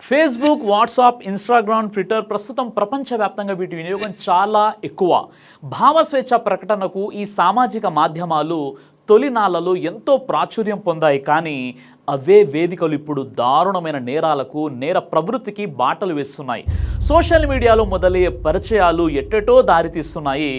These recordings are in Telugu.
ఫేస్బుక్, వాట్సాప్, ఇన్స్టాగ్రామ్, ట్విట్టర్ ప్రస్తుతం ప్రపంచవ్యాప్తంగా వీటి వినియోగం చాలా ఎక్కువ. భావస్వేచ్ఛ ప్రకటనకు ఈ సామాజిక మాధ్యమాలు తొలినాళ్లలో ఎంతో ప్రాచుర్యం పొందాయి. కానీ అవే వేదికలు ఇప్పుడు దారుణమైన నేరాలకు, నేర ప్రవృత్తికి బాటలు వేస్తున్నాయి. సోషల్ మీడియాలో మొదలయ్యే పరిచయాలు ఎట్టెటో దారితీస్తున్నాయి.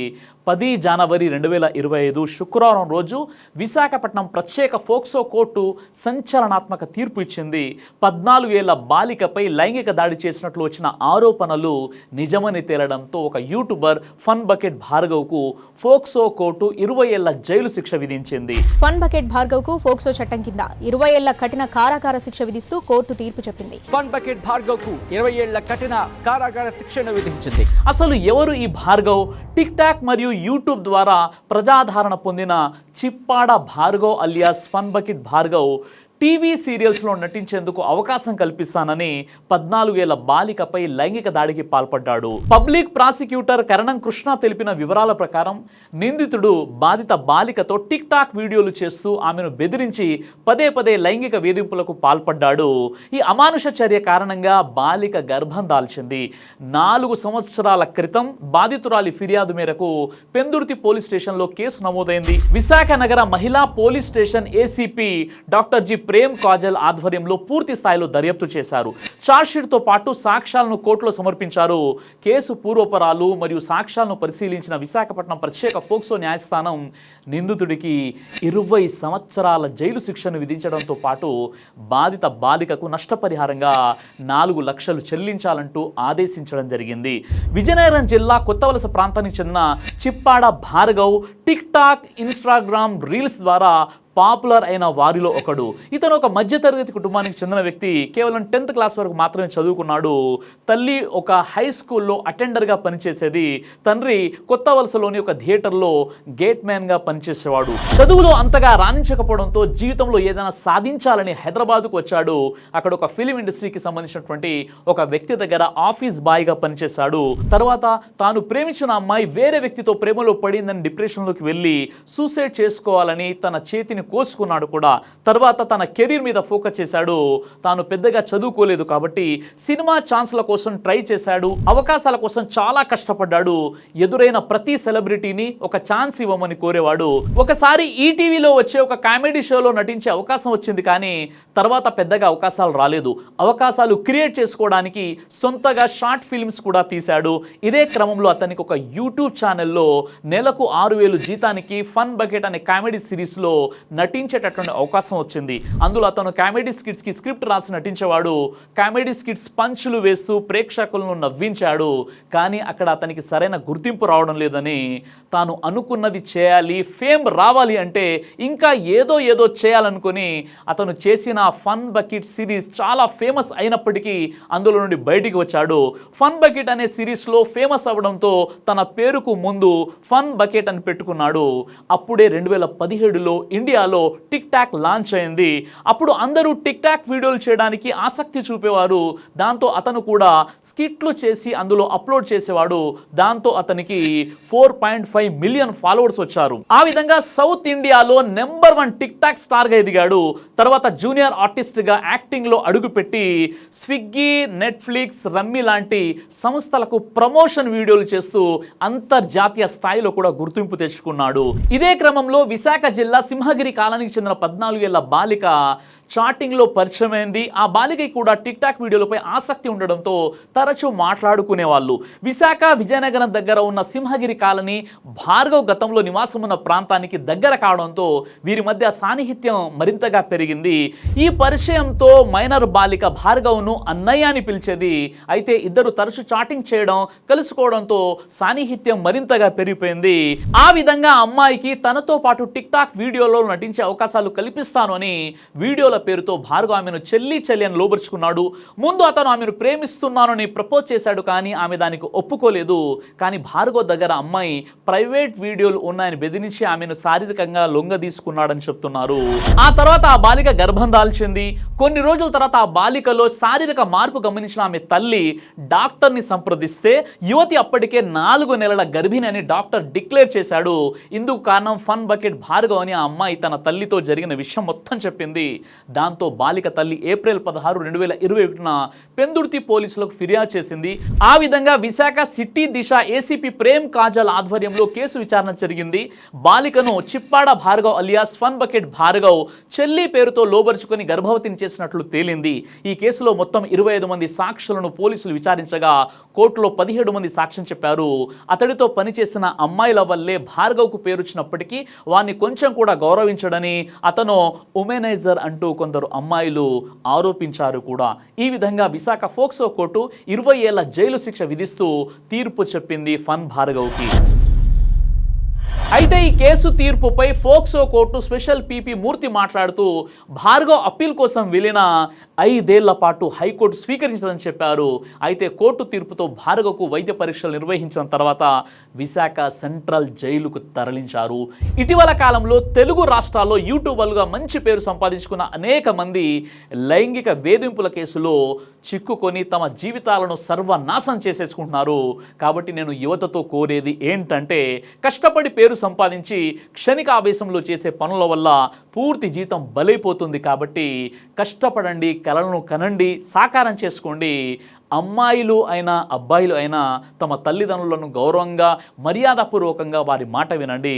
10 జనవరి 2025 శుక్రవారం రోజు విశాఖపట్నం ప్రత్యేక ఫోక్సో కోర్టు సంచలనాత్మక తీర్పు ఇచ్చింది. 14 ఏళ్ల బాలికపై లైంగిక దాడి చేసినట్లు వచ్చిన ఆరోపణలు నిజమని తేలడంతో ఒక యూట్యూబర్ ఫన్ బకెట్ భార్గవ్కు ఫోక్సో కోర్టు 20 ఏళ్ల జైలు శిక్ష విధించింది. ఫన్ బకెట్ భార్గవ్కు ఫోక్సో చట్టం కింద 20 ఏళ్ల కఠిన కారాగార శిక్ష విధిస్తూ కోర్టు తీర్పు చెప్పింది. ఫన్ బకెట్ భార్గవ్కు 20 ఏళ్ల కఠిన కారాగార శిక్షను విధించింది. అసలు ఎవరు ఈ భార్గవ్? టిక్ టాక్ మరియు యూట్యూబ్ ద్వారా ప్రజాదరణ పొందిన Chippada Bhargav alias Fun Bucket Bhargav TV సీరియల్స్లో నటించేందుకు అవకాశం కల్పిస్తానని 14 ఏళ్ల బాలికపై లైంగిక దాడికి పాల్పడ్డాడు. పబ్లిక్ ప్రాసిక్యూటర్ కరణం కృష్ణ తెలిపిన వివరాల ప్రకారం నిందితుడు బాధిత బాలికతో టిక్ టాక్ వీడియోలు చేస్తూ ఆమెను బెదిరించి పదే పదే లైంగిక వేధింపులకు పాల్పడ్డాడు. ఈ అమానుష చర్య కారణంగా బాలిక గర్భం దాల్చింది. 4 సంవత్సరాల క్రితం బాధితురాలి ఫిర్యాదు మేరకు పెందుర్తి పోలీస్ స్టేషన్లో కేసు నమోదైంది. విశాఖ నగర మహిళా police station ACP doctor G Prem Kajal ఆధ్వర్యంలో పూర్తి స్థాయిలో దర్యాప్తు చేశారు. ఛార్జ్షీట్తో పాటు సాక్ష్యాలను కోర్టులో సమర్పించారు. కేసు పూర్వపరాలు మరియు సాక్ష్యాలను పరిశీలించిన విశాఖపట్నం ప్రత్యేక ఫోక్సో న్యాయస్థానం నిందితుడికి 20 సంవత్సరాల జైలు శిక్షను విధించడంతో పాటు బాధిత బాలికకు నష్టపరిహారంగా 4 లక్షలు చెల్లించాలంటూ ఆదేశించడం జరిగింది. విజయనగరం జిల్లా కొత్తవలస ప్రాంతానికి చెందిన Chippada Bhargav tick talk, Instagram reels ద్వారా పాపులర్ అయిన వారిలో ఒకడు. ఇతను ఒక మధ్యతరగతి కుటుంబానికి చెందిన వ్యక్తి. కేవలం 10th క్లాస్ వరకు మాత్రమే చదువుకున్నాడు. తల్లి ఒక హై స్కూల్లో అటెండర్గా పనిచేసేది. తండ్రి కొత్త వలసలోని ఒక థియేటర్లో గేట్ మ్యాన్గా పనిచేసేవాడు. చదువులో అంతగా రాణించకపోవడంతో జీవితంలో ఏదైనా సాధించాలని హైదరాబాద్కు వచ్చాడు. అక్కడ ఒక ఫిలిం ఇండస్ట్రీకి సంబంధించినటువంటి ఒక వ్యక్తి దగ్గర ఆఫీస్ బాయ్గా పనిచేశాడు. తర్వాత తాను ప్రేమించిన అమ్మాయి వేరే వ్యక్తితో ప్రేమలో పడిందని డిప్రెషన్లోకి వెళ్ళి సూసైడ్ చేసుకోవాలని తన చేతిని కోసుకున్నాడు కూడా. తర్వాత తన కెరీర్ మీద ఫోకస్ చేశాడు. తాను పెద్దగా చదువుకోలేదు కాబట్టి సినిమా ఛాన్స్ల కోసం ట్రై చేశాడు. అవకాశాల కోసం చాలా కష్టపడ్డాడు. ఎదురైన ప్రతి సెలబ్రిటీని ఒక ఛాన్స్ ఇవ్వమని కోరేవాడు. ఒకసారి ఈటీవీలో వచ్చే ఒక కామెడీ షోలో నటించే అవకాశం వచ్చింది. కానీ తర్వాత పెద్దగా అవకాశాలు రాలేదు. అవకాశాలు క్రియేట్ చేసుకోవడానికి సొంతగా షార్ట్ ఫిల్మ్స్ కూడా తీశాడు. ఇదే క్రమంలో అతనికి ఒక యూట్యూబ్ ఛానల్లో నెలకు 6,000 జీతానికి ఫన్ బకెట్ అనే కామెడీ సిరీస్లో నటించేటటువంటి అవకాశం వచ్చింది. అందులో అతను కామెడీ స్కిట్స్కి స్క్రిప్ట్ రాసి నటించేవాడు. కామెడీ స్కిట్స్ పంచులు వేస్తూ ప్రేక్షకులను నవ్వించాడు. కానీ అక్కడ అతనికి సరైన గుర్తింపు రావడం లేదని, తాను అనుకున్నది చేయాలి, ఫేమ్ రావాలి అంటే ఇంకా ఏదో చేయాలనుకొని అతను చేసిన ఫన్ బకెట్ సిరీస్ చాలా ఫేమస్ అయినప్పటికీ అందులో నుండి బయటికి వచ్చాడు. ఫన్ బకెట్ అనే సిరీస్లో ఫేమస్ అవ్వడంతో తన పేరుకు ముందు ఫన్ బకెట్ అని పెట్టుకున్నాడు. అప్పుడే 2017లో ఇండియాలో టిక్ టాక్ లాంచ్ అయింది. అప్పుడు అందరూ టిక్ టాక్ వీడియోలు చేయడానికి ఆసక్తి చూపేవారు. దాంతో అతను కూడా స్కిట్లు చేసి అందులో అప్లోడ్ చేసేవాడు. దాంతో అతనికి 4.5 మిలియన్ ఫాలోవర్స్ వచ్చారు. ఆ విధంగా సౌత్ ఇండియాలో నెంబర్ 1 టిక్ టాక్ స్టార్గా ఎదిగాడు. తర్వాత జూనియర్ ఆర్టిస్ట్గా యాక్టింగ్లో అడుగుపెట్టి స్విగ్గీ, నెట్ఫ్లిక్స్, రమ్మీ లాంటి సంస్థలకు ప్రమోషన్ వీడియోలు చేస్తూ అంతర్జాతీయ స్థాయిలో కూడా గుర్తింపు తెచ్చుకున్నాడు. ఇదే క్రమంలో విశాఖ జిల్లా సింహగిరి కాలానికి చెందిన 14 ఏళ్ల బాలిక చాటింగ్లో పరిచయమైంది. ఆ బాలికకి కూడా టిక్ టాక్ వీడియోలపై ఆసక్తి ఉండడంతో తరచూ మాట్లాడుకునేవాళ్ళు. విశాఖ, విజయనగరం దగ్గర ఉన్న సింహగిరి కాలనీ భార్గవ్ గతంలో నివాసం ఉన్న ప్రాంతానికి దగ్గర కావడంతో వీరి మధ్య సాన్నిహిత్యం మరింతగా పెరిగింది. ఈ పరిచయంతో మైనర్ బాలిక భార్గవ్ను అన్నయ్య అని పిలిచేది. అయితే ఇద్దరు తరచూ చాటింగ్ చేయడం, కలుసుకోవడంతో సాన్నిహిత్యం మరింతగా పెరిగిపోయింది. ఆ విధంగా అమ్మాయికి తనతో పాటు టిక్ టాక్ వీడియోలో నటించే అవకాశాలు కల్పిస్తాను అని వీడియోల పేరుతో భార్గవ్ ఆమెను చెల్లి అని లోబరుచుకున్నాడు. ముందు అతను ఆమెను ప్రేమిస్తున్నానని ప్రపోజ్ చేశాడు. కానీ ఆమె దానికి ఒప్పుకోలేదు. కానీ భార్గవ్ దగ్గర అమ్మాయి ప్రైవేట్ వీడియోలు ఉన్నాయని బెదిరించి ఆమెను శారీరకంగా లొంగదీసుకున్నాడని చెప్తున్నారు. ఆ తర్వాత ఆ బాలిక గర్భం దాల్చింది. కొన్ని రోజుల తర్వాత ఆ బాలికలో శారీరక మార్పు గమనించిన ఆమె తల్లి డాక్టర్ని సంప్రదిస్తే యువతి అప్పటికే 4 నెలల గర్భిణి అని డాక్టర్ డిక్లేర్ చేశాడు. ఇందుకు కారణం ఫన్ బకెట్ భార్గవ్ అని ఆ అమ్మాయి తన తల్లితో జరిగిన విషయం మొత్తం చెప్పింది. దాంతో బాలిక తల్లి ఏప్రిల్ 16, 2021న పెందుర్తి పోలీసులకు ఫిర్యాదు చేసింది. ఆ విధంగా విశాఖ సిటీ దిశ ఏసీపీ ప్రేమ్ కాజల్ ఆధ్వర్యంలో కేసు విచారణ జరిగింది. బాలికను Chippada Bhargav alias Fun Bucket Bhargav చెల్లి పేరుతో లోబరుచుకొని గర్భవతిని చేసినట్లు తేలింది. ఈ కేసులో మొత్తం 25 మంది సాక్షులను పోలీసులు విచారించగా కోర్టులో 17 మంది సాక్ష్యం చెప్పారు. అతడితో పనిచేసిన అమ్మాయిల వల్లే భార్గవ్కు పేరుచ్చినప్పటికీ వారిని కొంచెం కూడా గౌరవించడని అతను ఉమెనైజర్ అంటూ కొందరు అమ్మాయిలు ఆరోపించారు కూడా. ఈ విధంగా విశాఖ ఫోక్సో కోర్టు 20 ఏళ్ల జైలు శిక్ష విధిస్తూ తీర్పు చెప్పింది ఫన్ భార్గవ్కి. అయితే ఈ కేసు తీర్పుపై POCSO court special PP Murthy మాట్లాడుతూ భార్గవ్ అప్పీల్ కోసం వెళ్ళిన 5 ఏళ్ల పాటు హైకోర్టు స్వీకరించదని చెప్పారు. అయితే కోర్టు తీర్పుతో భార్గవ్కు వైద్య పరీక్షలు నిర్వహించిన తర్వాత విశాఖ సెంట్రల్ జైలుకు తరలించారు. ఇటీవల కాలంలో తెలుగు రాష్ట్రాల్లో యూట్యూబర్లుగా మంచి పేరు సంపాదించుకున్న అనేక మంది లైంగిక వేధింపుల కేసులో చిక్కుకొని తమ జీవితాలను సర్వనాశనం చేసేసుకుంటున్నారు. కాబట్టి నేను యువతతో కోరేది ఏంటంటే కష్టపడి పేరు సంపాదించి క్షణిక ఆవేశంలో చేసే పనుల వల్ల పూర్తి జీవితం బలైపోతుంది. కాబట్టి కష్టపడండి, కలలను కనండి, సాకారం చేసుకోండి. అమ్మాయిలు అయినా అబ్బాయిలు అయినా తమ తల్లిదండ్రులను గౌరవంగా మర్యాదపూర్వకంగా వారి మాట వినండి.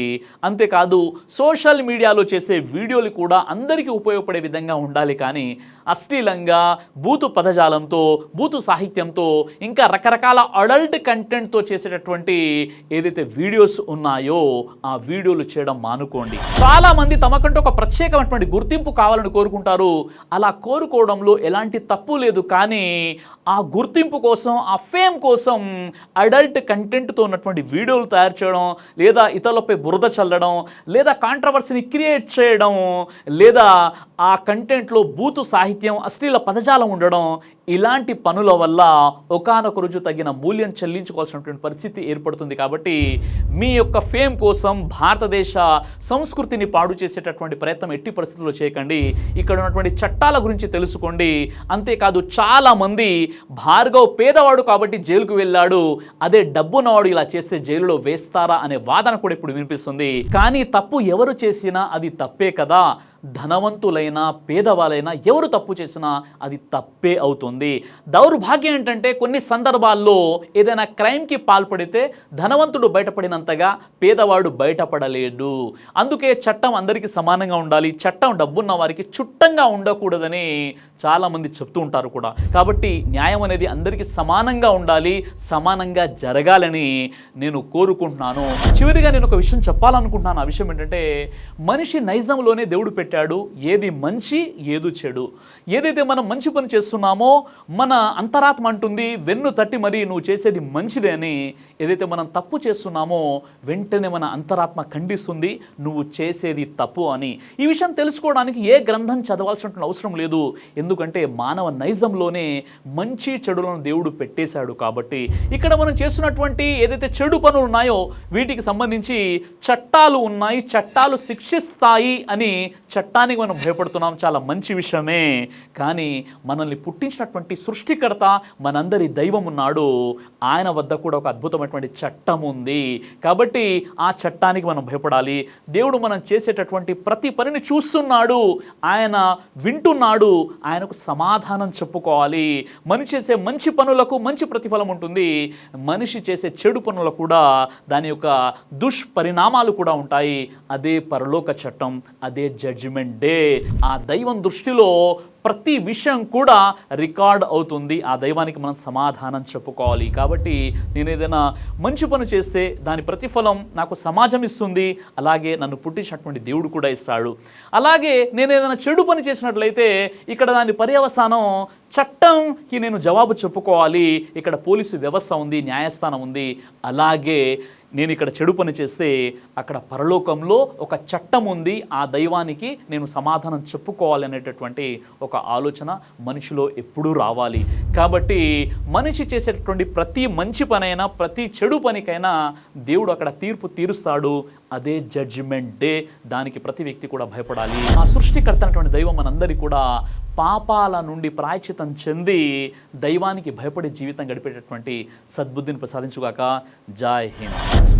అంతేకాదు సోషల్ మీడియాలో చేసే వీడియోలు కూడా అందరికీ ఉపయోగపడే విధంగా ఉండాలి. కానీ అశ్లీలంగా బూతు పదజాలంతో బూతు సాహిత్యంతో ఇంకా రకరకాల అడల్ట్ కంటెంట్తో చేసేటటువంటి ఏదైతే వీడియోస్ ఉన్నాయో ఆ వీడియోలు చేయడం మానుకోండి. చాలామంది తమకంటూ ఒక ప్రత్యేకమైనటువంటి గుర్తింపు కావాలని కోరుకుంటారు. అలా కోరుకోవడంలో ఎలాంటి తప్పు లేదు. కానీ ఆ గుర్తింపు కోసం, ఆ ఫేమ్ కోసం అడల్ట్ కంటెంట్తో ఉన్నటువంటి వీడియోలు తయారు చేయడం, లేదా ఇతరులపై బురద చల్లడం, లేదా కాంట్రవర్సీని క్రియేట్ చేయడం, లేదా ఆ కంటెంట్లో బూతు సాహిత్యం, అశ్లీల పదజాలం ఉండడం, ఇలాంటి పనుల వల్ల ఒకానొక రోజు తగిన మూల్యం చెల్లించుకోవాల్సినటువంటి పరిస్థితి ఏర్పడుతుంది. కాబట్టి మీ యొక్క ఫేమ్ కోసం భారతదేశ సంస్కృతిని పాడు చేసేటటువంటి ప్రయత్నం ఎట్టి పరిస్థితుల్లో చేయకండి. ఇక్కడ ఉన్నటువంటి చట్టాల గురించి తెలుసుకోండి. అంతేకాదు చాలామంది భార్గవ్ పేదవాడు కాబట్టి జైలుకు వెళ్ళాడు, అదే డబ్బున్నవాడు ఇలా చేస్తే జైలులో వేస్తారా అనే వాదన కూడా ఇప్పుడు వినిపిస్తుంది. కానీ తప్పు ఎవరు చేసినా అది తప్పే కదా. ధనవంతులైనా పేదవాళ్ళైనా ఎవరు తప్పు చేసినా అది తప్పే అవుతుంది. దౌర్భాగ్యం ఏంటంటే కొన్ని సందర్భాల్లో ఏదైనా క్రైమ్కి పాల్పడితే ధనవంతుడు బయటపడినంతగా పేదవాడు బయటపడలేడు. అందుకే చట్టం అందరికీ సమానంగా ఉండాలి, చట్టం డబ్బున్న వారికి చుట్టంగా ఉండకూడదని చాలామంది చెప్తూ ఉంటారు కూడా. కాబట్టి న్యాయం అనేది అందరికీ సమానంగా ఉండాలి, సమానంగా జరగాలని నేను కోరుకుంటున్నాను. చివరిగా నేను ఒక విషయం చెప్పాలనుకుంటున్నాను. ఆ విషయం ఏంటంటే మనిషి నైజంలోనే దేవుడు పెట్టాడు ఏది మంచి ఏది చెడు. ఏదైతే మనం మంచి పని చేస్తున్నామో మన అంతరాత్మ అంటుంది వెన్ను తట్టి మరి నువ్వు చేసేది మంచిదే అని. ఏదైతే మనం తప్పు చేస్తున్నామో వెంటనే మన అంతరాత్మ ఖండిస్తుంది నువ్వు చేసేది తప్పు అని. ఈ విషయం తెలుసుకోవడానికి ఏ గ్రంథం చదవాల్సినటువంటి అవసరం లేదు. ఎందుకంటే మానవ నైజంలోనే మంచి చెడులను దేవుడు పెట్టేశాడు. కాబట్టి ఇక్కడ మనం చేస్తున్నటువంటి ఏదైతే చెడు పనులు ఉన్నాయో వీటికి సంబంధించి చట్టాలు ఉన్నాయి, చట్టాలు శిక్షిస్తాయి అని చట్టానికి మనం భయపడుతున్నాం. చాలా మంచి విషయమే. కానీ మనల్ని పుట్టించినటువంటి సృష్టికర్త మనందరి దైవం ఉన్నాడు. ఆయన వద్ద కూడా ఒక అద్భుతమైనటువంటి చట్టం ఉంది. కాబట్టి ఆ చట్టానికి మనం భయపడాలి. దేవుడు మనం చేసేటటువంటి ప్రతి పనిని చూస్తున్నాడు, ఆయన వింటున్నాడు. ఆయనకు సమాధానం చెప్పుకోవాలి. మనిషి చేసే మంచి పనులకు మంచి ప్రతిఫలం ఉంటుంది, మనిషి చేసే చెడు పనులకు కూడా దాని యొక్క దుష్పరిణామాలు కూడా ఉంటాయి. అదే పరలోక చట్టం, అదే జడ్జిమెంట్ డే. ఆ దైవం దృష్టిలో ప్రతి విషయం కూడా రికార్డ్ అవుతుంది. ఆ దైవానికి మనం సమాధానం చెప్పుకోవాలి. కాబట్టి నేను ఏదైనా మంచి పని చేస్తే దాని ప్రతిఫలం నాకు సమాజం ఇస్తుంది, అలాగే నన్ను పుట్టించినటువంటి దేవుడు కూడా ఇస్తాడు. అలాగే నేను ఏదైనా చెడు పని చేసినట్లయితే ఇక్కడ దాని పర్యవసానం చట్టంకి నేను జవాబు చెప్పుకోవాలి. ఇక్కడ పోలీసు వ్యవస్థ ఉంది, న్యాయస్థానం ఉంది. అలాగే నేను ఇక్కడ చెడు పని చేస్తే అక్కడ పరలోకంలో ఒక చట్టం ఉంది, ఆ దైవానికి నేను సమాధానం చెప్పుకోవాలి అనేటటువంటి ఒక ఆలోచన మనిషిలో ఎప్పుడూ రావాలి. కాబట్టి మనిషి చేసేటటువంటి ప్రతి మంచి పనైనా ప్రతి చెడు పనికైనా దేవుడు అక్కడ తీర్పు తీరుస్తాడు. అదే జడ్జిమెంట్ డే. దానికి ప్రతి వ్యక్తి కూడా భయపడాలి. ఆ సృష్టికర్త అయినటువంటి దైవం మనందరికీ కూడా పాపాల నుండి ప్రాయశ్చితం చెంది దైవానికి భయపడే జీవితం గడిపేటటువంటి సద్బుద్ధిని ప్రసాదించుగాక. జై హింద్.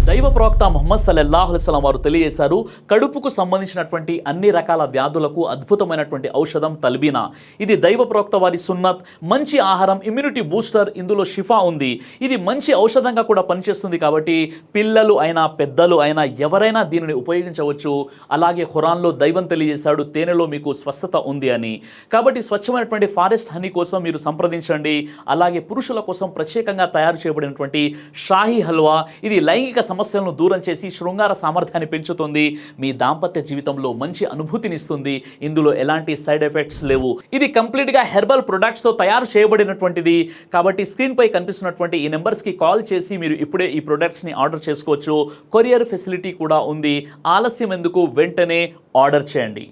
దైవ ప్రవక్త ముహమ్మద్ సల్లల్లాహు అలైహి వసల్లం వారు తెలియజేశారు, కడుపుకు సంబంధించినటువంటి అన్ని రకాల వ్యాధులకు అద్భుతమైనటువంటి ఔషధం తల్బీనా. ఇది దైవ ప్రవక్త వారి సున్నత్, మంచి ఆహారం, ఇమ్యూనిటీ బూస్టర్, ఇందులో షిఫా ఉంది. ఇది మంచి ఔషధంగా కూడా పనిచేస్తుంది. కాబట్టి పిల్లలు అయినా పెద్దలు అయినా ఎవరైనా దీనిని ఉపయోగించవచ్చు. అలాగే ఖురాన్లో దైవం తెలియజేశాడు, తేనెలో మీకు స్వస్థత ఉంది అని. కాబట్టి స్వచ్ఛమైనటువంటి ఫారెస్ట్ హనీ కోసం మీరు సంప్రదించండి. అలాగే పురుషుల కోసం ప్రత్యేకంగా తయారు చేయబడినటువంటి షాహీ హల్వా, ఇది లైంగిక సమస్యలను దూరం చేసి శృంగార సామర్థ్యాన్ని పెంచుతుంది. మీ దాంపత్య జీవితంలో మంచి అనుభూతినిస్తుంది. ఇందులో ఎలాంటి సైడ్ ఎఫెక్ట్స్ లేవు. ఇది కంప్లీట్గా హెర్బల్ ప్రొడక్ట్స్తో తయారు చేయబడినటువంటిది. కాబట్టి స్క్రీన్పై కనిపిస్తున్నటువంటి ఈ నెంబర్స్కి కాల్ చేసి మీరు ఇప్పుడే ఈ ప్రొడక్ట్స్ని ఆర్డర్ చేసుకోవచ్చు. కొరియర్ ఫెసిలిటీ కూడా ఉంది. ఆలస్యం ఎందుకు, వెంటనే ఆర్డర్ చేయండి.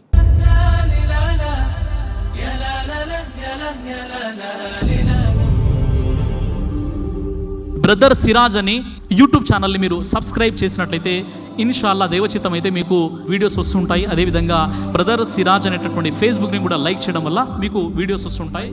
బ్రదర్ సిరాజ్ అని యూట్యూబ్ ఛానల్ని మీరు సబ్స్క్రైబ్ చేసినట్లయితే ఇన్షాల్లా దైవచిత్తం అయితే మీకు వీడియోస్ వస్తుంటాయి. అదేవిధంగా బ్రదర్ సిరాజ్ అనేటటువంటి ఫేస్బుక్ని కూడా లైక్ చేయడం వల్ల మీకు వీడియోస్ వస్తుంటాయి.